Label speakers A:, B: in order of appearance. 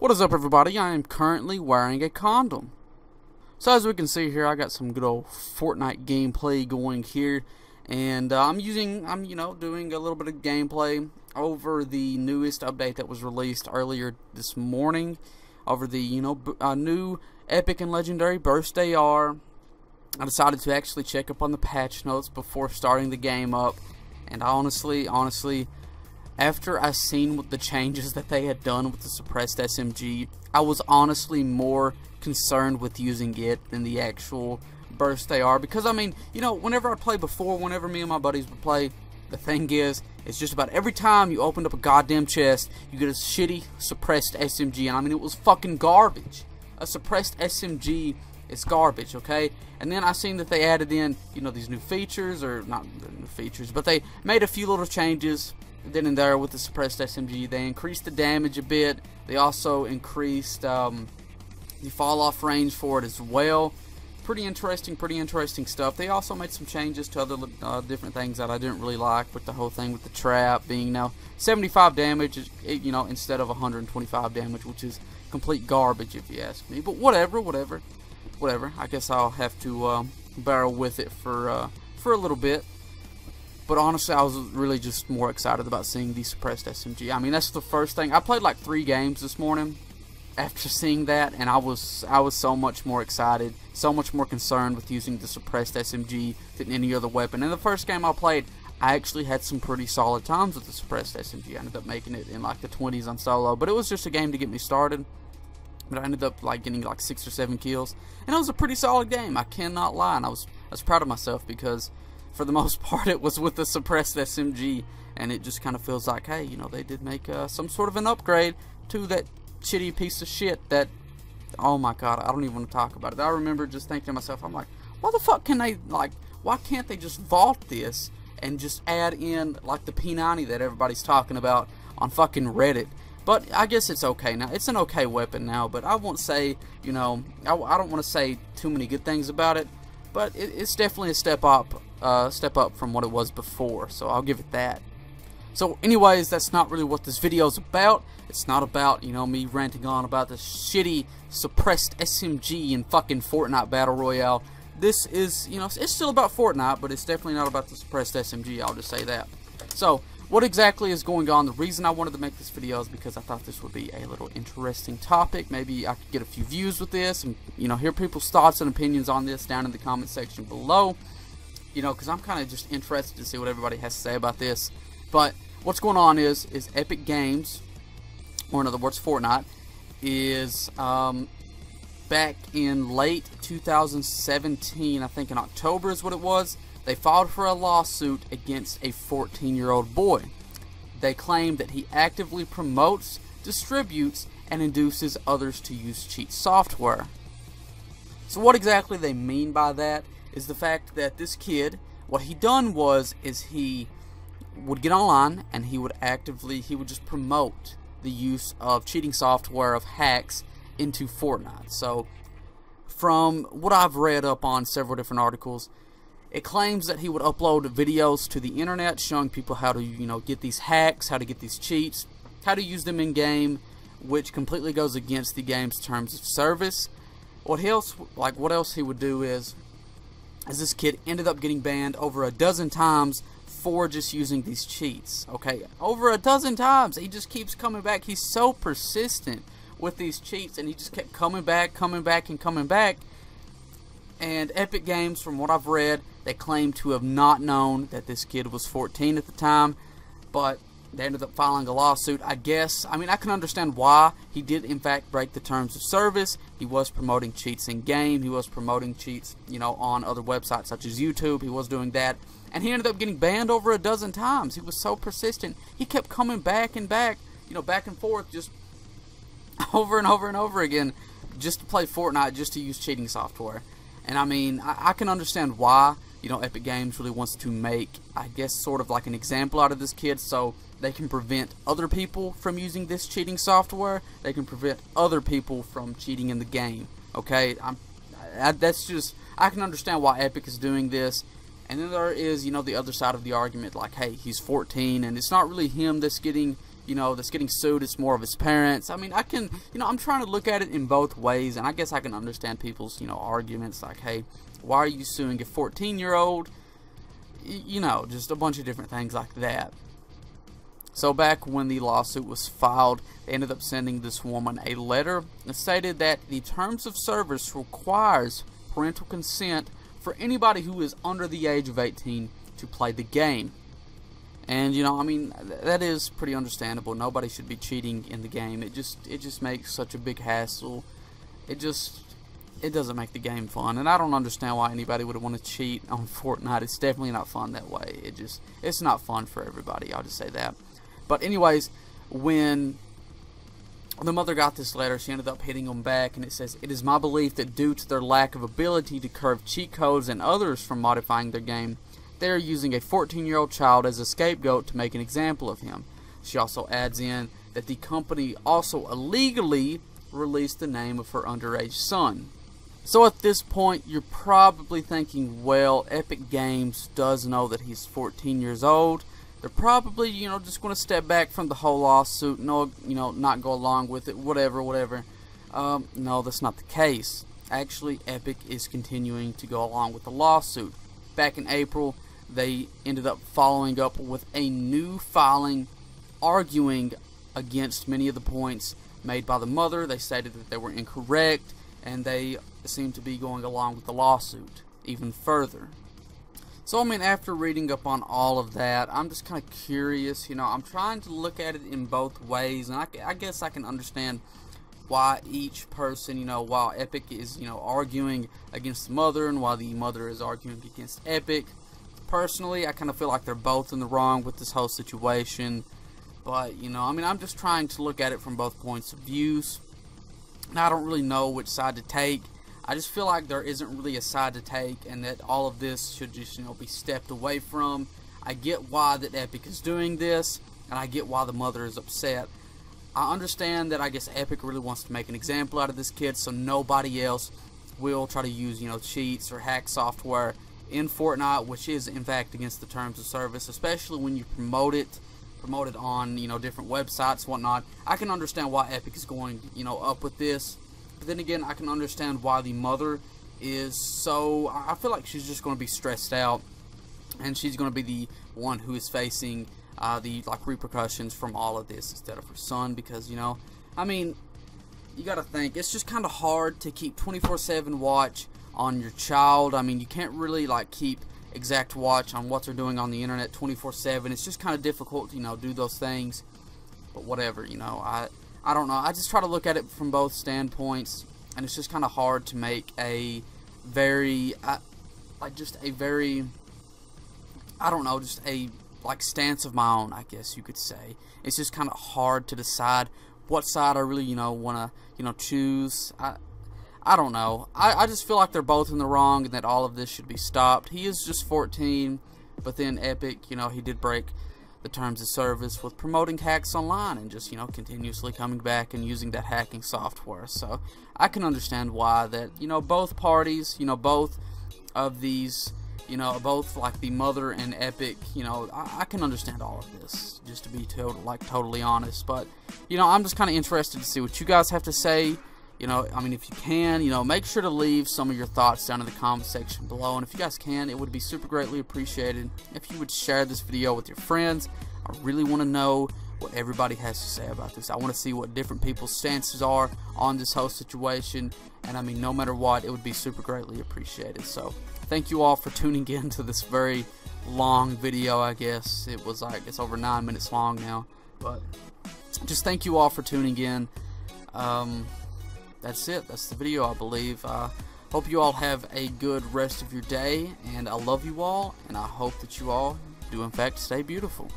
A: What is up, everybody? I am currently wearing a condom. So as we can see here, I got some good old Fortnite gameplay going here, and I'm doing a little bit of gameplay over the newest update that was released earlier this morning, over the new epic and legendary birthday R. I decided to actually check up on the patch notes before starting the game up, and honestly, after I seen what the changes that they had done with the suppressed SMG, I was honestly more concerned with using it than the actual birthday R. Because I mean, whenever I played before, whenever me and my buddies would play, the thing is, it's just about every time you opened up a goddamn chest, you get a shitty suppressed SMG, and I mean, it was fucking garbage. A suppressed SMG is garbage, okay? And then I seen that they added in, these new features, or not new features, but they made a few little changes then and there with the suppressed SMG. They increased the damage a bit. They also increased the fall off range for it as well. Pretty interesting stuff. They also made some changes to other different things that I didn't really like, with the whole thing with the trap being now 75 damage, instead of 125 damage, which is complete garbage if you ask me. But whatever. I guess I'll have to barrel with it for a little bit. But honestly, I was really just more excited about seeing the suppressed SMG. I mean, that's the first thing. I played like 3 games this morning after seeing that, and I was so much more excited, so much more concerned with using the suppressed SMG than any other weapon. In the first game I played, I actually had some pretty solid times with the suppressed SMG. I ended up making it in like the 20s on solo, but it was just a game to get me started. But I ended up like getting like 6 or 7 kills, and it was a pretty solid game. I cannot lie, and I was proud of myself because, for the most part, it was with the suppressed SMG, and it just kind of feels like, hey, they did make some sort of an upgrade to that shitty piece of shit that, oh my god, I don't even want to talk about it. I remember just thinking to myself, I'm like, why the fuck can they, why can't they just vault this and just add in, like, the P90 that everybody's talking about on fucking Reddit? But I guess it's okay now. It's an okay weapon now, but I won't say, I don't want to say too many good things about it, but it's definitely a step up from what it was before, so I'll give it that. So anyways, that's not really what this video is about. It's not about, me ranting on about the shitty suppressed SMG in fucking Fortnite Battle Royale. This is, it's still about Fortnite, but it's definitely not about the suppressed SMG, I'll just say that. So, what exactly is going on? The reason I wanted to make this video is because I thought this would be a little interesting topic. Maybe I could get a few views with this, and, hear people's thoughts and opinions on this down in the comment section below. Because I'm kind of just interested to see what everybody has to say about this. But what's going on is Epic Games, or in other words Fortnite, is back in late 2017, I think in October is what it was, they filed for a lawsuit against a 14-year-old boy. They claim that he actively promotes, distributes, and induces others to use cheat software. So what exactly they mean by that is the fact that this kid, what he done is he would get online and he would just promote the use of cheating software, of hacks, into Fortnite. So from what I've read up on several different articles, it claims that he would upload videos to the internet showing people how to get these hacks, how to get these cheats, how to use them in game, which completely goes against the game's terms of service. What else he would do is this kid ended up getting banned over a dozen times for just using these cheats. Okay, over a dozen times. He just keeps coming back. He's so persistent with these cheats, and he just kept coming back. And Epic Games, from what I've read, they claim to have not known that this kid was 14 at the time, but they ended up filing a lawsuit. I can understand why. He did in fact break the terms of service. He was promoting cheats in game. He was promoting cheats, on other websites such as YouTube. He was doing that, and he ended up getting banned over a dozen times. He was so persistent. He kept coming back and back, back and forth, just over and over again, just to play Fortnite, just to use cheating software. And I mean, I can understand why, Epic Games really wants to make, I guess, sort of like an example out of this kid, so they can prevent other people from using this cheating software. They can prevent other people from cheating in the game. Okay, I can understand why Epic is doing this. And then there is, the other side of the argument, like, hey, he's 14, and it's not really him that's getting, that's getting sued, it's more of his parents. I mean, I'm trying to look at it in both ways, and I guess I can understand people's, arguments like, hey, why are you suing a 14-year-old? Just a bunch of different things like that. So back when the lawsuit was filed, they ended up sending this woman a letter that stated that the terms of service requires parental consent for anybody who is under the age of 18 to play the game. And that is pretty understandable. Nobody should be cheating in the game. It just makes such a big hassle. It doesn't make the game fun, and I don't understand why anybody would want to cheat on Fortnite. It's definitely not fun that way. It's not fun for everybody. I'll just say that. But anyways, when the mother got this letter, she ended up hitting them back, and it says, "It is my belief that due to their lack of ability to curb cheat codes and others from modifying their game, they are using a 14-year-old child as a scapegoat to make an example of him." She also adds in that the company also illegally released the name of her underage son. So at this point, you're probably thinking, well, Epic Games does know that he's 14 years old. They're probably, just going to step back from the whole lawsuit, not go along with it, whatever. No, that's not the case. Actually, Epic is continuing to go along with the lawsuit. Back in April, they ended up following up with a new filing arguing against many of the points made by the mother. They stated that they were incorrect, and they seem to be going along with the lawsuit even further. So after reading up on all of that, I'm just kind of curious. I'm trying to look at it in both ways, and I guess I can understand why each person, while Epic is, arguing against the mother, and while the mother is arguing against Epic. Personally, I kind of feel like they're both in the wrong with this whole situation. But, I'm just trying to look at it from both points of views. And I don't really know which side to take. I just feel like there isn't really a side to take, and that all of this should just, be stepped away from. I get why that Epic is doing this, and I get why the mother is upset. I understand that I guess Epic really wants to make an example out of this kid, so nobody else will try to use, cheats or hack software in Fortnite, which is in fact against the terms of service, especially when you promote it on different websites, whatnot. I can understand why Epic is going up with this, but then again, I can understand why the mother is so. I feel like she's just going to be stressed out, and she's going to be the one who is facing the repercussions from all of this instead of her son, because you gotta think, it's just kind of hard to keep 24/7 watch on your child. You can't really keep exact watch on what they're doing on the internet 24/7. It's just kind of difficult to do those things. But whatever, I don't know. I just try to look at it from both standpoints, and it's just kind of hard to make a very stance of my own, I guess you could say. It's just kind of hard to decide what side I really want to choose. I don't know. I just feel like they're both in the wrong, and that all of this should be stopped. He is just 14, but then Epic, he did break the terms of service with promoting hacks online and just, continuously coming back and using that hacking software. So I can understand why that, both parties, both of these, both the mother and Epic, I can understand all of this, just to be totally honest. But, I'm just kind of interested to see what you guys have to say. If you can, make sure to leave some of your thoughts down in the comment section below. And if you guys can, it would be super greatly appreciated if you would share this video with your friends. I really want to know what everybody has to say about this. I want to see what different people's stances are on this whole situation. And no matter what, it would be super greatly appreciated. So thank you all for tuning in to this very long video, I guess. It's over 9 minutes long now. But just thank you all for tuning in. That's it. That's the video, I believe. Hope you all have a good rest of your day, and I love you all, and I hope that you all do in fact stay beautiful.